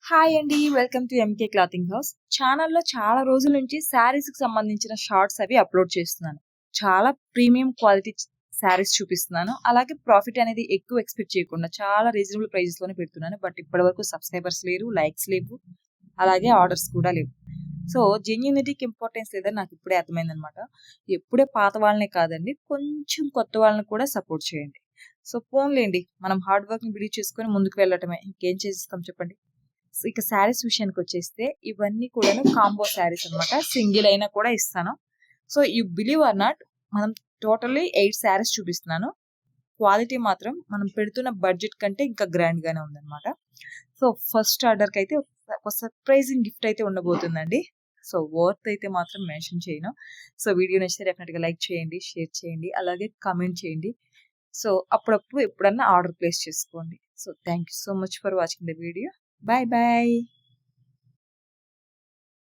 Hi అండి. Welcome to MK clothing house. ఛానల్‌లో చాలా రోజుల నుంచి శారీస్‌కి సంబంధించిన షార్ట్స్ అవి అప్‌లోడ్ చేస్తున్నాను. చాలా ప్రీమియం క్వాలిటీ శారీస్ చూపిస్తున్నాను. అలాగే ప్రాఫిట్ అనేది ఎక్కువ ఎక్స్‌పెక్ట్ చేయకుండా చాలా రీజనబుల్ ప్రైజెస్‌లోనే పెడుతున్నాను. బట్ ఇప్పటివరకు సబ్స్క్రైబర్స్ లేరు, లైక్స్ లేవు, అలాగే ఆర్డర్స్ కూడా లేవు. సో, జెన్యూనిటీకి ఇంపార్టెన్స్ లేదని నాకు ఇప్పుడే అర్థమైందనమాట. ఎప్పుడే పాత వాళ్ళనే కాదండి, కొంచెం కొత్త వాళ్ళని కూడా సపోర్ట్ చేయండి. సో, పోన్లేండి, మనం హార్డ్ వర్క్‌ని బిలీవ్ చేసుకొని ముందుకు వెళ్ళటమే. ఇంకేం చేసేస్తాం చెప్పండి. సో, ఇక శారీస్ విషయానికొచ్చేస్తే ఇవన్నీ కూడాను కాంబో శారీస్ అనమాట. సింగిల్ అయినా కూడా ఇస్తాను. So, you believe are not, మనం టోటల్లీ 8 శారీస్ చూపిస్తున్నాను. క్వాలిటీ మాత్రం మనం పెడుతున్న బడ్జెట్ కంటే ఇంకా గ్రాండ్‌గానే ఉందనమాట. సో, ఫస్ట్ ఆర్డర్‌కైతే ఒక సర్ప్రైజింగ్ గిఫ్ట్ అయితే ఉండబోతుందండి. సో, వర్త్ అయితే మాత్రం మెన్షన్ చేయను. సో, వీడియో నచ్చితే డెఫినెట్‌గా లైక్ చేయండి, షేర్ చేయండి, అలాగే కామెంట్ చేయండి. సో, అప్పుడప్పుడు ఎప్పుడన్నా ఆర్డర్ ప్లేస్ చేసుకోండి. So, thank you so much for watching the video. Bye bye.